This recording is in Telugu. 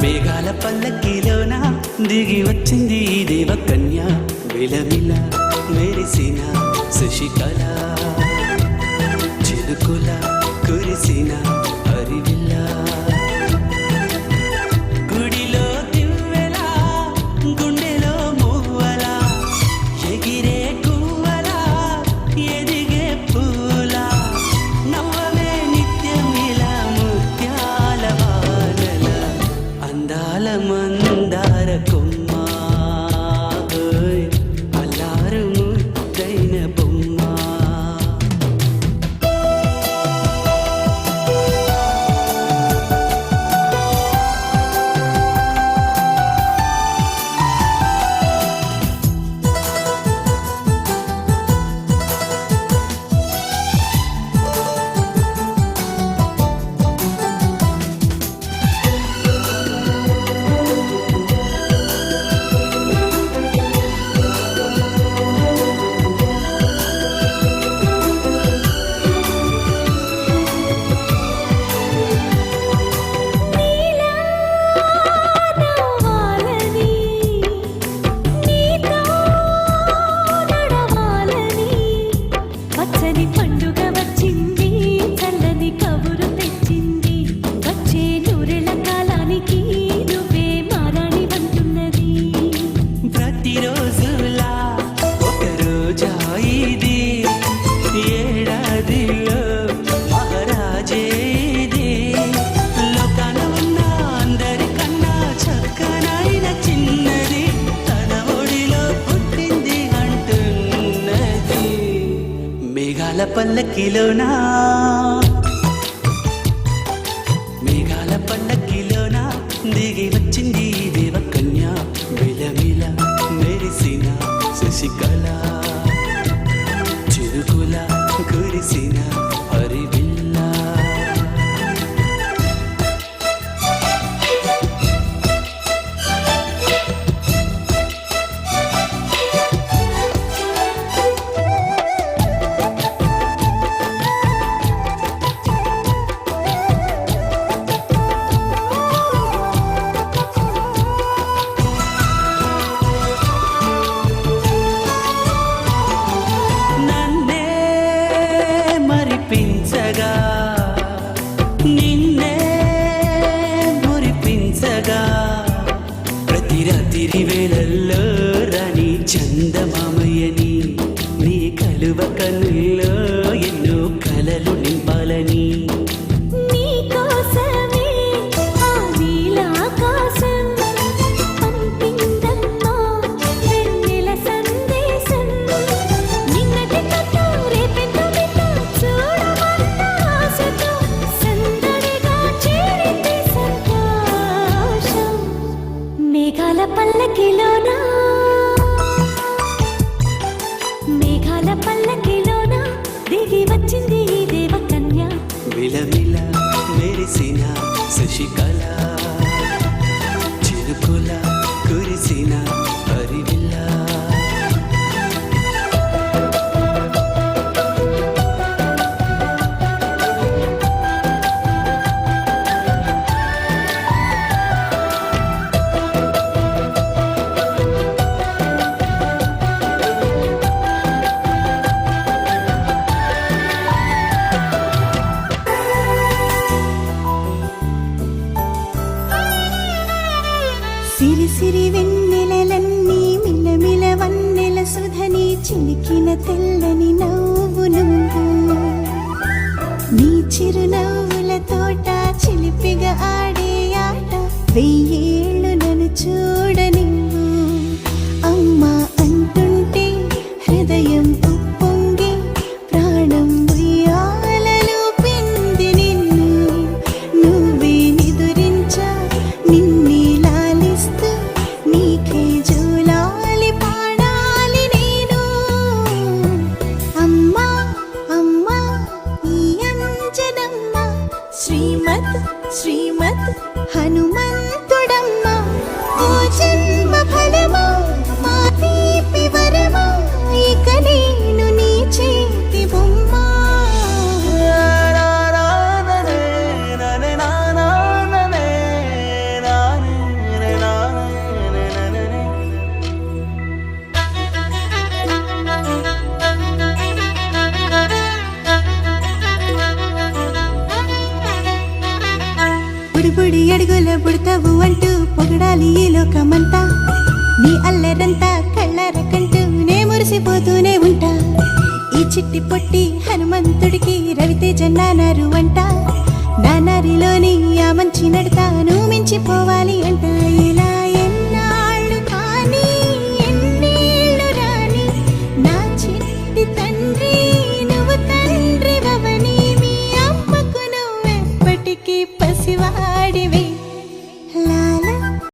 మేఘాల పల్లకిలోన దిగి వచ్చింది దేవకన్య విలవిల మెరిసిన శశికళ చిలుకుల కురిసిన హరివిల్ల గుడిలో దివ్వెలా గుండెలో మువ్వల ఎగిరే గువ్వల ఎదిగే పూల నవ్వవే నిత్యం ఇలా ముత్యాల వానల అందాల మందార కొమ్మ అల్లారు ముద్దైన బొమ్మ పల్లకిలోనా మేఘాల పల్లకిలోన దిగి వచ్చింది దేవకన్య విలవిల మెరిసిన శశికళ చిరుకుల కురిసిన హరివిల్ల నిన్నే మురిపించగా ప్రతి రాత్రి వేళల్లో రాణి చందమామయ్యని నీ కలువ కన్నుల్లో ఎన్నో కలలు నింపాలని మేఘాల పల్లకిలోన దిగి వచ్చింది దేవకన్య విలవిల మెరిసిన శశికళ చిరుకుల కురిసిన హరివిల్ల సిరి సిరి వెన్నెలలన్నీ మిలమిల వన్నెల సుధని చిలికిన తెల్లని నవ్వు నువ్వు నీ చిరునవ్వుల తోట చిలిపిగా ఆడే ఆట వెయ్యేళ్ళు నన్ను చూడనివ్వు అమ్మా అంటుంటే హృదయం ఉప్పొంగి ప్రాణం ఉయ్యాలలో పిండి నిన్ను నువ్వే నిదురించా నిన్నే నీకే జూలాలి పాడాలి నేను అమ్మా అమ్మా ఈ అంజనమ్మ శ్రీమత్ శ్రీమత్ హనుమంతుడమ్మ ఓ జన్మ ఫలమా మా తీపి వరమా ఇక నేను నీ చేతి బొమ్మ బుడి బుడి అడుగుల బుడతావు అంటూ పొగడాలి ఈ లోకమంతా నీ అల్లరంతా కళ్ళారకంటూ నే మురిసిపోతూనే ఉంటా ఈ చిట్టి పొట్టి హనుమంతుడికి రవితేజ నానారు అంట నానారిలోని ఆ మంచి నడతాను మించిపోవాలి అంట ఇలా ఎన్నాళ్ళు కానీ ఎన్నేళ్ళు రాని నా చిట్టి తండ్రి